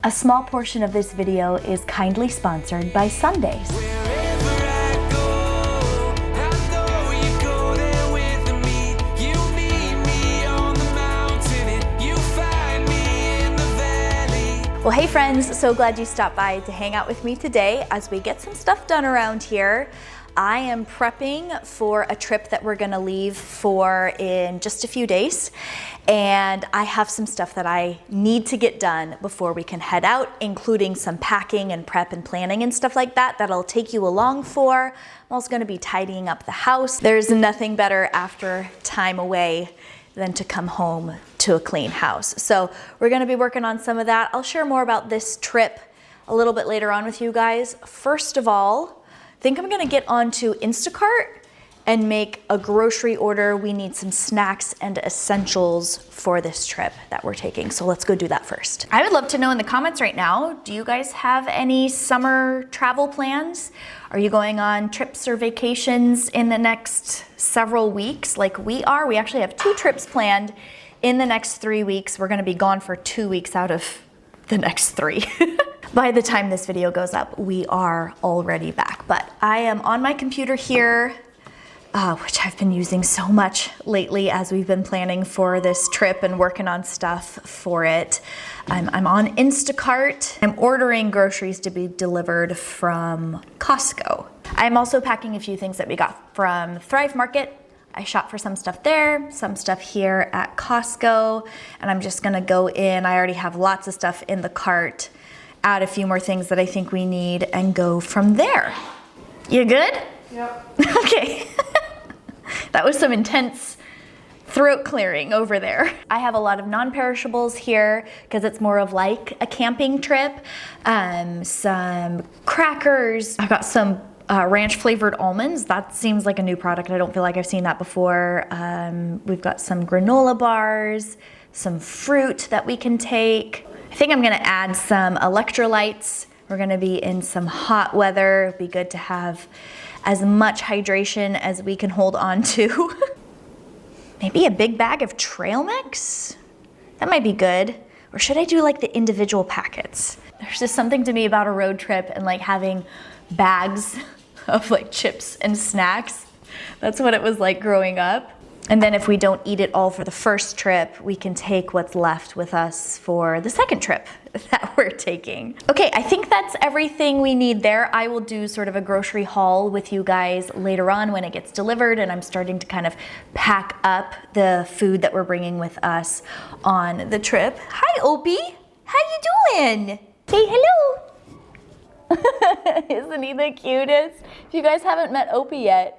A small portion of this video is kindly sponsored by Sundays. Well, hey friends, so glad you stopped by to hang out with me today as we get some stuff done around here. I am prepping for a trip that we're gonna leave for in just a few days. And I have some stuff that I need to get done before we can head out, including some packing and prep and planning and stuff like that I'll take you along for. I'm also gonna be tidying up the house. There's nothing better after time away than to come home to a clean house. So we're gonna be working on some of that. I'll share more about this trip a little bit later on with you guys. First of all, I think I'm gonna get onto Instacart and make a grocery order. We need some snacks and essentials for this trip that we're taking. So let's go do that first. I would love to know in the comments right now, do you guys have any summer travel plans? Are you going on trips or vacations in the next several weeks like we are? We actually have 2 trips planned in the next 3 weeks. We're gonna be gone for 2 weeks out of the next 3. By the time this video goes up, we are already back. But I am on my computer here, which I've been using so much lately as we've been planning for this trip and working on stuff for it. I'm on Instacart. I'm ordering groceries to be delivered from Costco. I'm also packing a few things that we got from Thrive Market. I shop for some stuff there, some stuff here at Costco, and I'm just gonna go in. I already have lots of stuff in the cart, add a few more things that I think we need, and go from there. You good? Yep. Okay. That was some intense throat clearing over there. I have a lot of non-perishables here because it's more of like a camping trip. Some crackers. I got some ranch flavored almonds. That seems like a new product. I don't feel like I've seen that before. We've got some granola bars, some fruit that we can take. I think I'm gonna add some electrolytes. We're gonna be in some hot weather. It'd be good to have as much hydration as we can hold on to. Maybe a big bag of trail mix? That might be good. Or should I do like the individual packets? There's just something to me about a road trip and like having bags of like chips and snacks. That's what it was like growing up. And then if we don't eat it all for the first trip, we can take what's left with us for the second trip that we're taking. Okay, I think that's everything we need there. I will do sort of a grocery haul with you guys later on when it gets delivered and I'm starting to kind of pack up the food that we're bringing with us on the trip. Hi, Opie. How you doing? Say hello. Isn't he the cutest? If you guys haven't met Opie yet,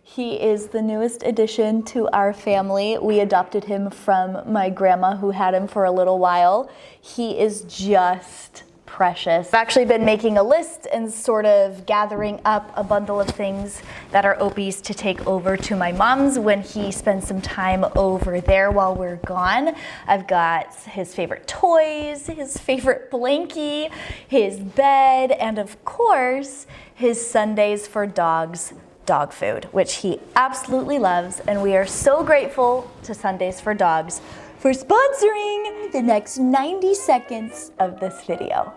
he is the newest addition to our family. We adopted him from my grandma who had him for a little while. He is just precious. I've actually been making a list and sort of gathering up a bundle of things that are Opie's to take over to my mom's when he spends some time over there while we're gone. I've got his favorite toys, his favorite blankie, his bed, and of course, his Sundays for Dogs dog food, which he absolutely loves, and we are so grateful to Sundays for Dogs for sponsoring the next 90 seconds of this video.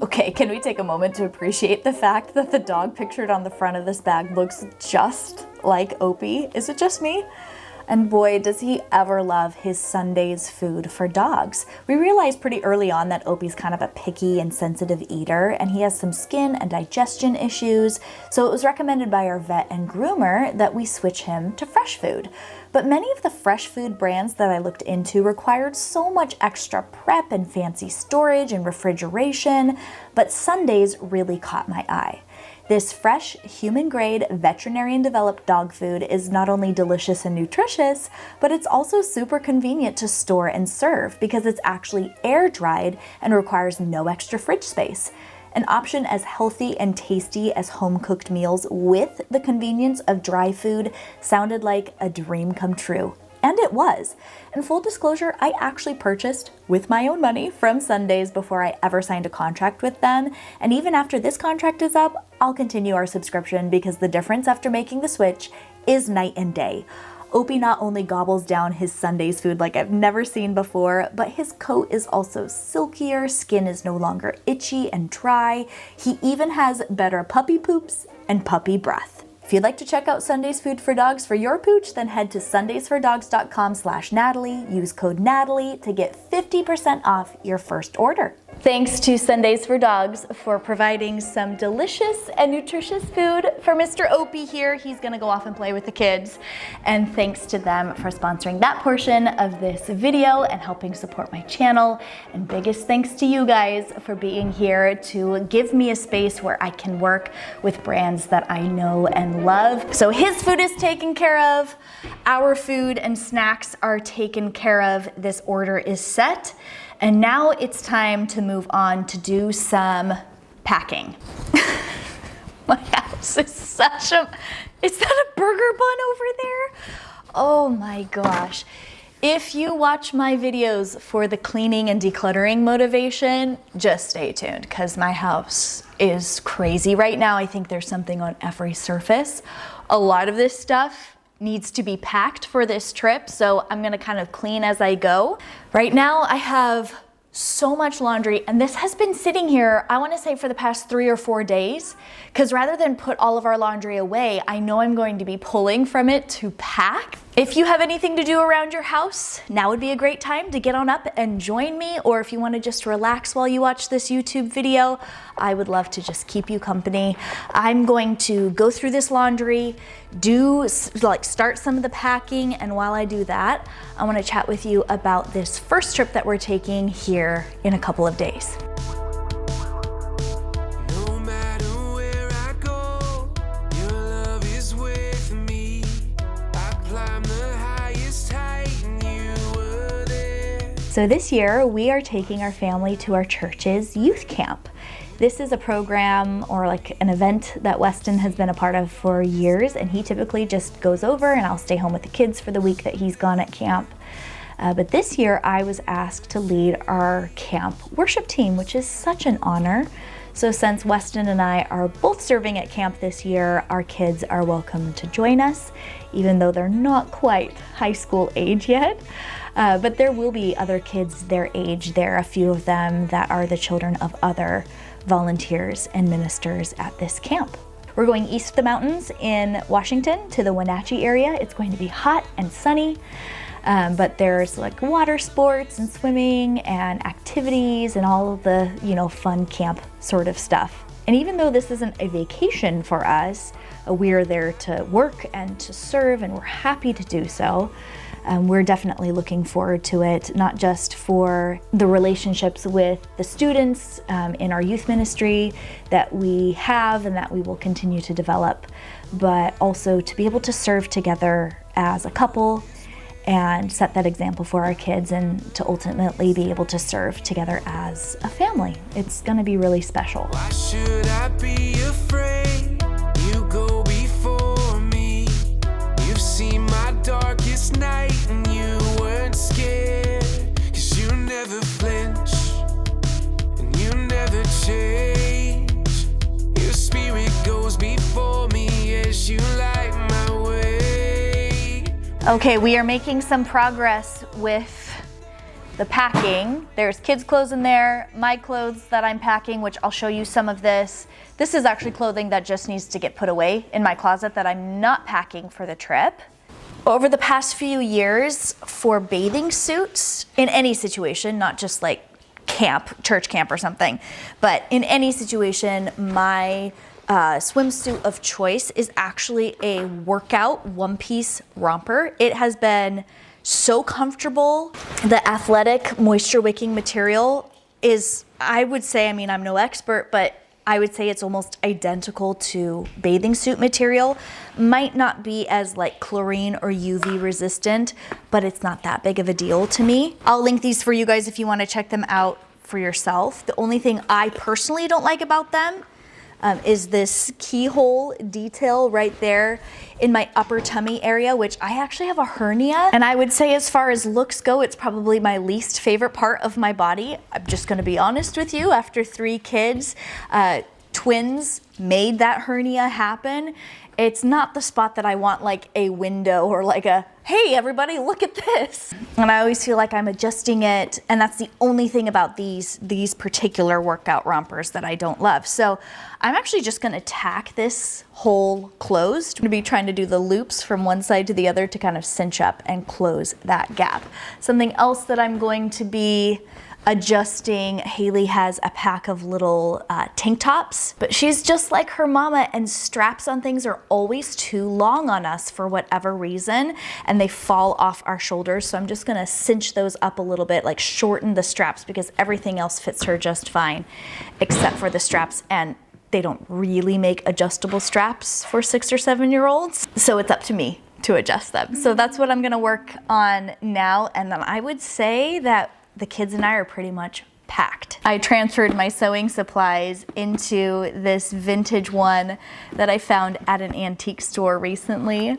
Okay, can we take a moment to appreciate the fact that the dog pictured on the front of this bag looks just like Opie? Is it just me? And boy, does he ever love his Sundays food for dogs. We realized pretty early on that Opie's kind of a picky and sensitive eater, and he has some skin and digestion issues, so it was recommended by our vet and groomer that we switch him to fresh food. But many of the fresh food brands that I looked into required so much extra prep and fancy storage and refrigeration, but Sundays really caught my eye. This fresh, human-grade, veterinarian-developed dog food is not only delicious and nutritious, but it's also super convenient to store and serve because it's actually air-dried and requires no extra fridge space. An option as healthy and tasty as home-cooked meals with the convenience of dry food sounded like a dream come true. And it was. And full disclosure, I actually purchased with my own money from Sundays before I ever signed a contract with them. And even after this contract is up, I'll continue our subscription because the difference after making the switch is night and day. Opie not only gobbles down his Sunday's food like I've never seen before, but his coat is also silkier, skin is no longer itchy and dry. He even has better puppy poops and puppy breath. If you'd like to check out Sunday's Food for Dogs for your pooch, then head to sundaysfordogs.com/Natalie. Use code Natalie to get 50% off your first order. Thanks to Sundays for Dogs for providing some delicious and nutritious food for Mr. Opie here. He's gonna go off and play with the kids. And thanks to them for sponsoring that portion of this video and helping support my channel. And biggest thanks to you guys for being here to give me a space where I can work with brands that I know and love. So his food is taken care of. Our food and snacks are taken care of. This order is set. And now it's time to move on to do some packing. My house is such a, is that a burger bun over there? Oh my gosh. If you watch my videos for the cleaning and decluttering motivation, just stay tuned because my house is crazy right now. I think there's something on every surface. A lot of this stuff needs to be packed for this trip, so I'm gonna kind of clean as I go. Right now I have so much laundry, and this has been sitting here, I wanna say for the past 3 or 4 days, because rather than put all of our laundry away, I know I'm going to be pulling from it to pack. If you have anything to do around your house, now would be a great time to get on up and join me, or if you wanna just relax while you watch this YouTube video, I would love to just keep you company. I'm going to go through this laundry, start some of the packing, and while I do that, I wanna chat with you about this first trip that we're taking here in a couple of days. So this year, we are taking our family to our church's youth camp. This is a program or like an event that Weston has been a part of for years, and he typically just goes over and I'll stay home with the kids for the week that he's gone at camp. But this year, I was asked to lead our camp worship team, which is such an honor. So since Weston and I are both serving at camp this year, our kids are welcome to join us, even though they're not quite high school age yet. But there will be other kids their age there, a few of them that are the children of other volunteers and ministers at this camp. We're going east of the mountains in Washington to the Wenatchee area. It's going to be hot and sunny, but there's like water sports and swimming and activities and all of the, fun camp sort of stuff. And even though this isn't a vacation for us, we're there to work and to serve, and we're happy to do so. We're definitely looking forward to it, not just for the relationships with the students in our youth ministry that we have and that we will continue to develop, but also to be able to serve together as a couple and set that example for our kids, and to ultimately be able to serve together as a family. It's gonna be really special. Why should I be afraid? You go before me. You've seen my darkest night and you weren't scared, 'cause you never flinch and you never change. Your spirit goes before me as you light my way. Okay, we are making some progress with the packing. There's kids' clothes in there, my clothes that I'm packing, which I'll show you some of this. This is actually clothing that just needs to get put away in my closet that I'm not packing for the trip. Over the past few years, for bathing suits, in any situation, not just like camp, church camp or something, but in any situation, my swimsuit of choice is actually a workout one-piece romper. It has been so comfortable. The athletic moisture-wicking material is, I would say, I'm no expert, but I would say it's almost identical to bathing suit material. Might not be as like chlorine or UV resistant, but it's not that big of a deal to me. I'll link these for you guys if you want to check them out for yourself. The only thing I personally don't like about them is this keyhole detail right there in my upper tummy area, which I actually have a hernia. And I would say as far as looks go, it's probably my least favorite part of my body. I'm just gonna be honest with you, after 3 kids, twins made that hernia happen. It's not the spot that I want like a window or like a, hey everybody, look at this. And I always feel like I'm adjusting it, and that's the only thing about these particular workout rompers that I don't love. So I'm actually just gonna tack this hole closed. I'm gonna be trying to do the loops from one side to the other to kind of cinch up and close that gap. Something else that I'm going to be adjusting, Haley has a pack of little tank tops, but she's just like her mama, and straps on things are always too long on us for whatever reason, and they fall off our shoulders. So I'm just gonna cinch those up a little bit, like shorten the straps, because everything else fits her just fine except for the straps, and they don't really make adjustable straps for 6 or 7 year olds. So it's up to me to adjust them. So that's what I'm gonna work on now. And then I would say that the kids and I are pretty much packed. I transferred my sewing supplies into this vintage one that I found at an antique store recently.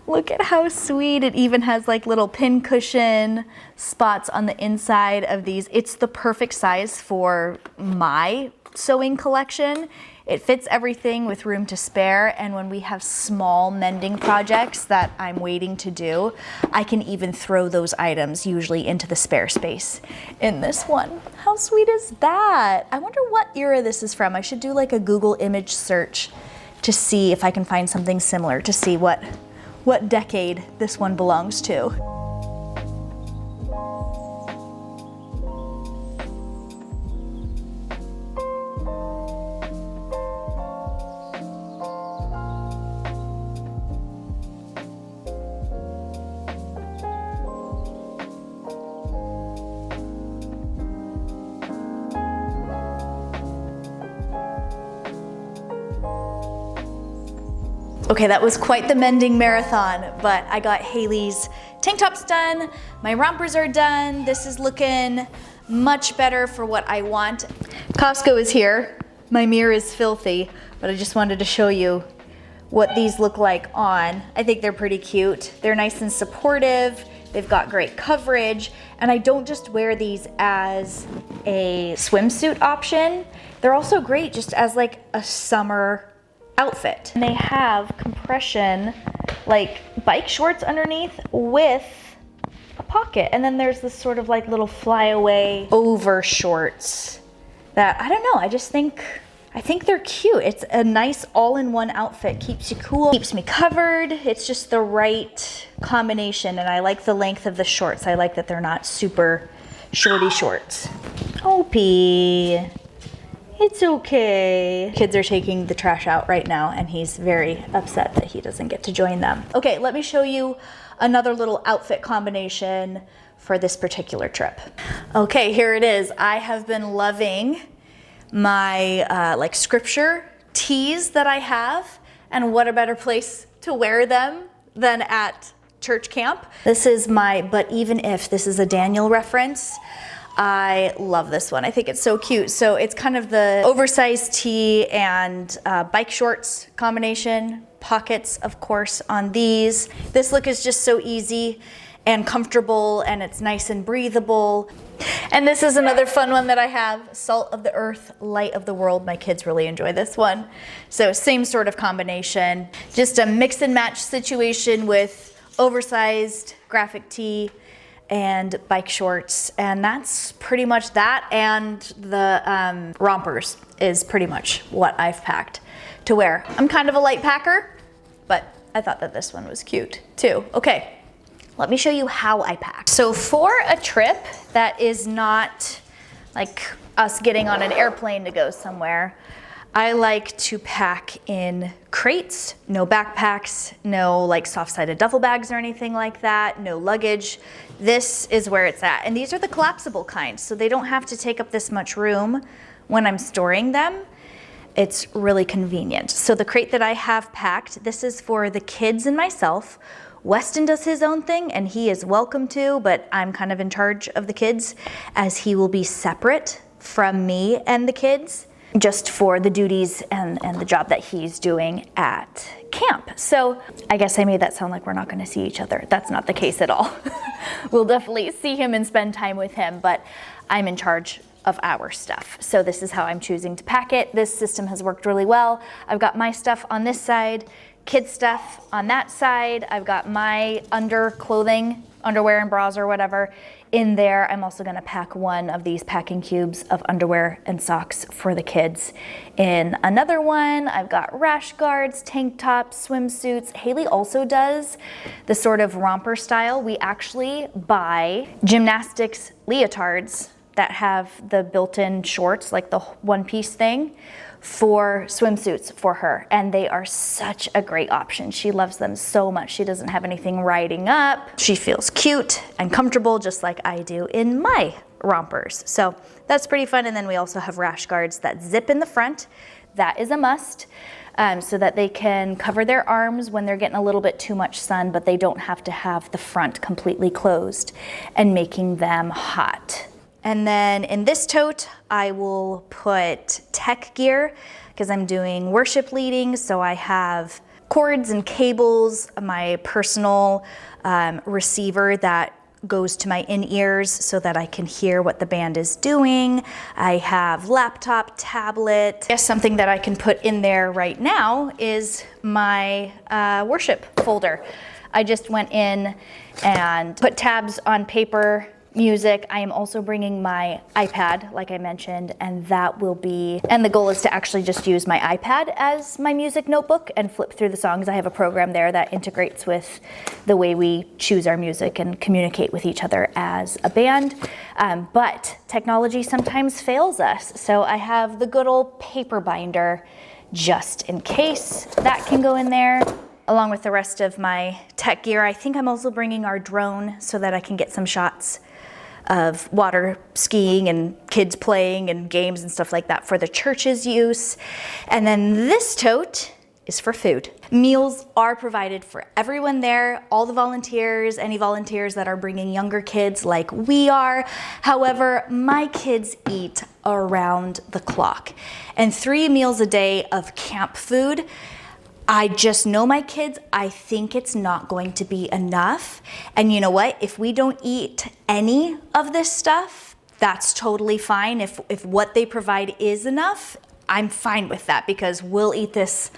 Look at how sweet. It even has like little pin cushion spots on the inside of these. It's the perfect size for my sewing collection. It fits everything with room to spare, and when we have small mending projects that I'm waiting to do, I can even throw those items usually into the spare space in this one. How sweet is that? I wonder what era this is from. I should do like a Google image search to see if I can find something similar, to see what decade this one belongs to. Okay, that was quite the mending marathon, but I got Haley's tank tops done, my rompers are done. This is looking much better for what I want. Costco is here. My mirror is filthy, but I just wanted to show you what these look like on. I think they're pretty cute. They're nice and supportive. They've got great coverage, and I don't just wear these as a swimsuit option. They're also great just as like a summer outfit. And they have compression, like bike shorts underneath with a pocket. And then there's this sort of like little flyaway over shorts that, I don't know, I think they're cute. It's a nice all-in-one outfit. Keeps you cool, keeps me covered. It's just the right combination, and I like the length of the shorts. I like that they're not super shorty shorts. Opie. It's okay. Kids are taking the trash out right now, and he's very upset that he doesn't get to join them. Okay, let me show you another little outfit combination for this particular trip. Okay, here it is. I have been loving my like scripture tees that I have, and what a better place to wear them than at church camp. This is my But Even If. This is a Daniel reference. I love this one. I think it's so cute. So it's kind of the oversized tee and bike shorts combination. Pockets, of course, on these. This look is just so easy and comfortable, and it's nice and breathable. And this is another fun one that I have, Salt of the Earth, Light of the World. My kids really enjoy this one. So same sort of combination. Just a mix and match situation with oversized graphic tee and bike shorts, and that's pretty much that, and the rompers is pretty much what I've packed to wear. I'm kind of a light packer, but I thought that this one was cute too. Okay, let me show you how I pack. So for a trip that is not like us getting on an airplane to go somewhere, I like to pack in crates, no backpacks, no like soft-sided duffel bags or anything like that, no luggage. This is where it's at. And these are the collapsible kind, so they don't have to take up this much room when I'm storing them. It's really convenient. So the crate that I have packed, this is for the kids and myself. Weston does his own thing, and he is welcome to, but I'm kind of in charge of the kids, as he will be separate from me and the kids, just for the duties and the job that he's doing at camp. So I guess I made that sound like we're not gonna see each other. That's not the case at all. We'll definitely see him and spend time with him, but I'm in charge of our stuff. So this is how I'm choosing to pack it. This system has worked really well. I've got my stuff on this side, kids stuff on that side. I've got my underclothing, underwear and bras or whatever in there. I'm also gonna pack one of these packing cubes of underwear and socks for the kids. In another one, I've got rash guards, tank tops, swimsuits. Haley also does the sort of romper style. We actually buy gymnastics leotards that have the built-in shorts, like the one-piece thing, for swimsuits for her, and they are such a great option. She loves them so much. She doesn't have anything riding up. She feels cute and comfortable just like I do in my rompers. So that's pretty fun. And then we also have rash guards that zip in the front. That is a must, so that they can cover their arms when they're getting a little bit too much sun, but they don't have to have the front completely closed and making them hot. And then in this tote, I will put tech gear because I'm doing worship leading. So I have cords and cables, my personal receiver that goes to my in-ears so that I can hear what the band is doing. I have laptop, tablet. I guess something that I can put in there right now is my worship folder. I just went in and put tabs on paper, music. I am also bringing my iPad, like I mentioned, and that will be, and the goal is to actually just use my iPad as my music notebook and flip through the songs. I have a program there that integrates with the way we choose our music and communicate with each other as a band. But technology sometimes fails us. So I have the good old paper binder just in case. That can go in there along with the rest of my tech gear. I think I'm also bringing our drone so that I can get some shots of water skiing and kids playing and games and stuff like that for the church's use. And then this tote is for food. Meals are provided for everyone there, all the volunteers, any volunteers that are bringing younger kids like we are. However, my kids eat around the clock. And 3 meals a day of camp food, I just know my kids, I think it's not going to be enough. And you know what? If we don't eat any of this stuff, that's totally fine. If what they provide is enough, I'm fine with that because we'll eat this,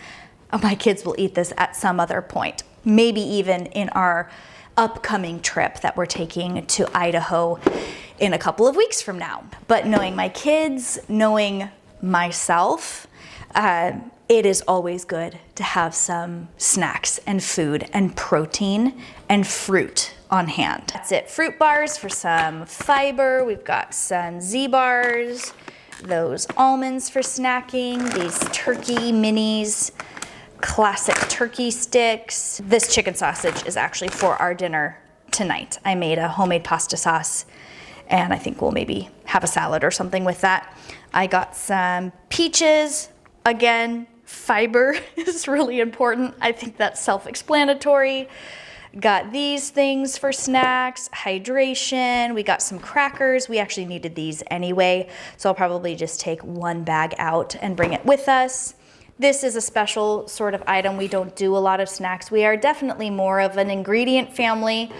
my kids will eat this at some other point. Maybe even in our upcoming trip that we're taking to Idaho in a couple of weeks from now. But knowing my kids, knowing myself, it is always good to have some snacks and food and protein and fruit on hand. That's it. Fruit bars for some fiber. We've got some Z-bars, those almonds for snacking, these turkey minis, classic turkey sticks. This chicken sausage is actually for our dinner tonight. I made a homemade pasta sauce and I think we'll maybe have a salad or something with that. I got some peaches. Again, fiber is really important. I think that's self-explanatory. Got these things for snacks, hydration. We got some crackers. We actually needed these anyway, so I'll probably just take one bag out and bring it with us. This is a special sort of item. We don't do a lot of snacks. We are definitely more of an ingredient family,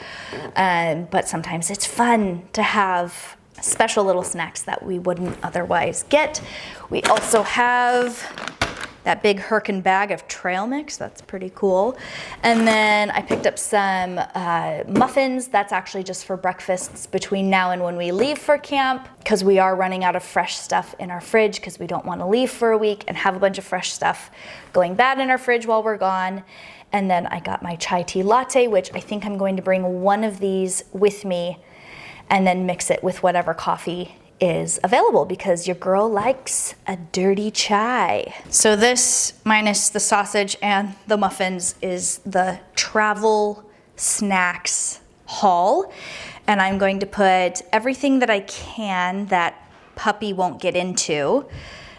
but sometimes it's fun to have special little snacks that we wouldn't otherwise get. We also have that big Herkin bag of trail mix. That's pretty cool. And then I picked up some muffins. That's actually just for breakfasts between now and when we leave for camp, because we are running out of fresh stuff in our fridge because we don't want to leave for a week and have a bunch of fresh stuff going bad in our fridge while we're gone. And then I got my chai tea latte, which I think I'm going to bring one of these with me and then mix it with whatever coffee is available because your girl likes a dirty chai. So this, minus the sausage and the muffins, is the travel snacks haul. And I'm going to put everything that I can that puppy won't get into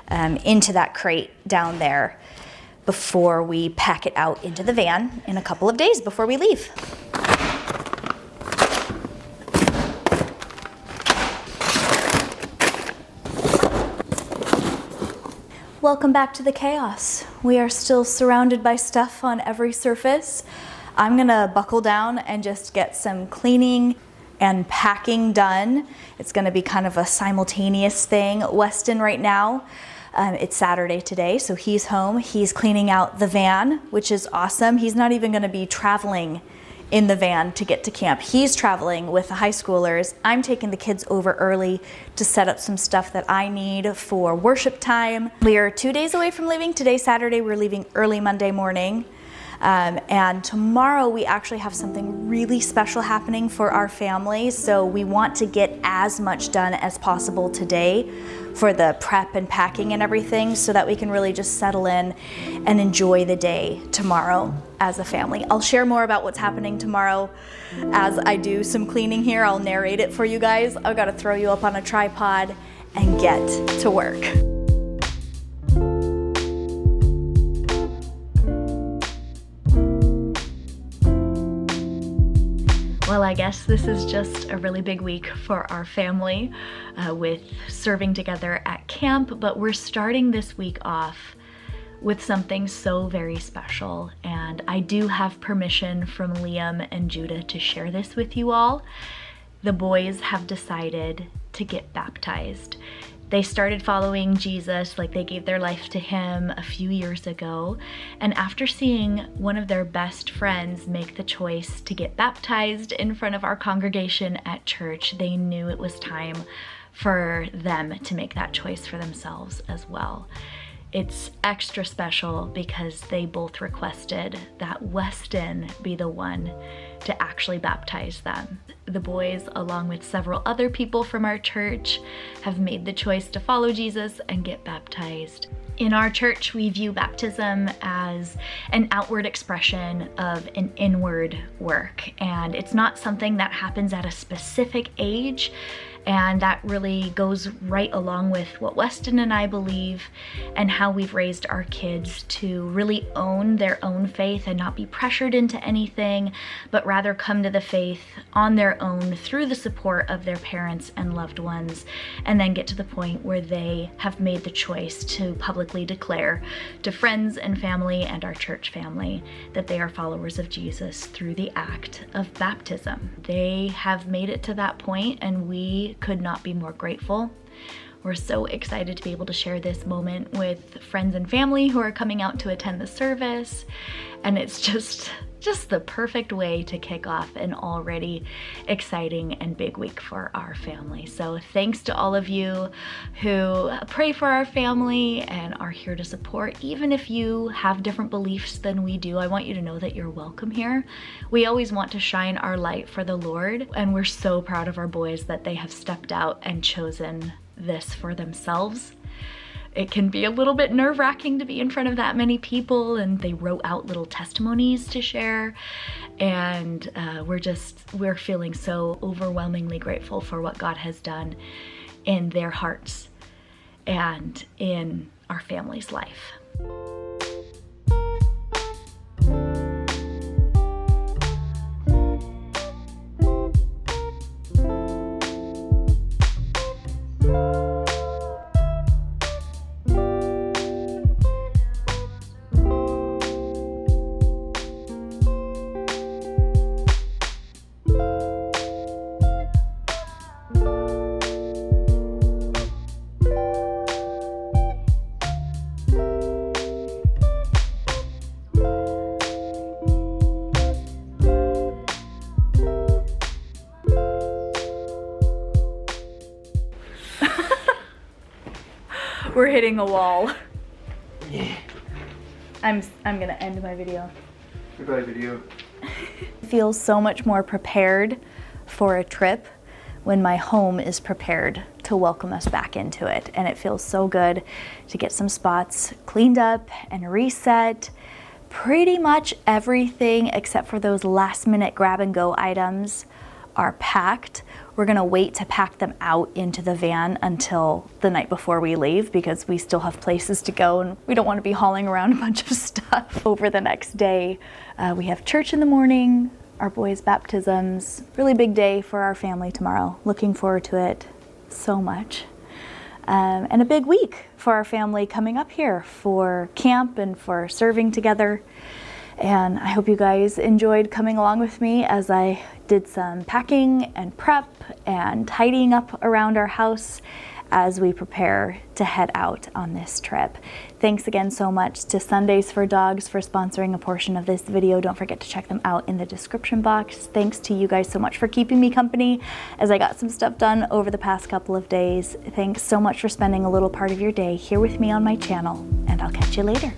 that crate down there before we pack it out into the van in a couple of days before we leave. Welcome back to the chaos. We are still surrounded by stuff on every surface. I'm gonna buckle down and just get some cleaning and packing done. It's gonna be kind of a simultaneous thing. Weston right now, it's Saturday today, so he's home. He's cleaning out the van, which is awesome. He's not even gonna be traveling in the van to get to camp. He's traveling with the high schoolers. I'm taking the kids over early to set up some stuff that I need for worship time. We are 2 days away from leaving. Today, Saturday, we're leaving early Monday morning. And tomorrow we actually have something really special happening for our family. So we want to get as much done as possible today for the prep and packing and everything so that we can really just settle in and enjoy the day tomorrow as a family. I'll share more about what's happening tomorrow as I do some cleaning here. I'll narrate it for you guys. I've got to throw you up on a tripod and get to work. Well, I guess this is just a really big week for our family with serving together at camp, but we're starting this week off with something so very special, and I do have permission from Liam and Judah to share this with you all. The boys have decided to get baptized. They started following Jesus, like they gave their life to him a few years ago. And after seeing one of their best friends make the choice to get baptized in front of our congregation at church, they knew it was time for them to make that choice for themselves as well. It's extra special because they both requested that Weston be the one to actually baptize them. The boys, along with several other people from our church, have made the choice to follow Jesus and get baptized. In our church, we view baptism as an outward expression of an inward work, and it's not something that happens at a specific age. And that really goes right along with what Weston and I believe and how we've raised our kids to really own their own faith and not be pressured into anything, but rather come to the faith on their own through the support of their parents and loved ones, and then get to the point where they have made the choice to publicly declare to friends and family and our church family that they are followers of Jesus through the act of baptism. They have made it to that point, and we could not be more grateful. We're so excited to be able to share this moment with friends and family who are coming out to attend the service, and it's just the perfect way to kick off an already exciting and big week for our family. So thanks to all of you who pray for our family and are here to support. Even if you have different beliefs than we do, I want you to know that you're welcome here. We always want to shine our light for the Lord, and we're so proud of our boys that they have stepped out and chosen this for themselves. It can be a little bit nerve-wracking to be in front of that many people, and they wrote out little testimonies to share, and we're feeling so overwhelmingly grateful for what God has done in their hearts and in our family's life. We're hitting a wall. Yeah. I'm gonna end my video. Goodbye video. I feel so much more prepared for a trip when my home is prepared to welcome us back into it. And it feels so good to get some spots cleaned up and reset. Pretty much everything except for those last minute grab and go items are packed. We're gonna wait to pack them out into the van until the night before we leave because we still have places to go and we don't want to be hauling around a bunch of stuff over the next day. We have church in the morning, our boys' baptisms. Really big day for our family tomorrow. Looking forward to it so much. And a big week for our family coming up here for camp and for serving together. And I hope you guys enjoyed coming along with me as I did some packing and prep and tidying up around our house as we prepare to head out on this trip. Thanks again so much to Sundays for Dogs for sponsoring a portion of this video. Don't forget to check them out in the description box. Thanks to you guys so much for keeping me company as I got some stuff done over the past couple of days. Thanks so much for spending a little part of your day here with me on my channel, and I'll catch you later.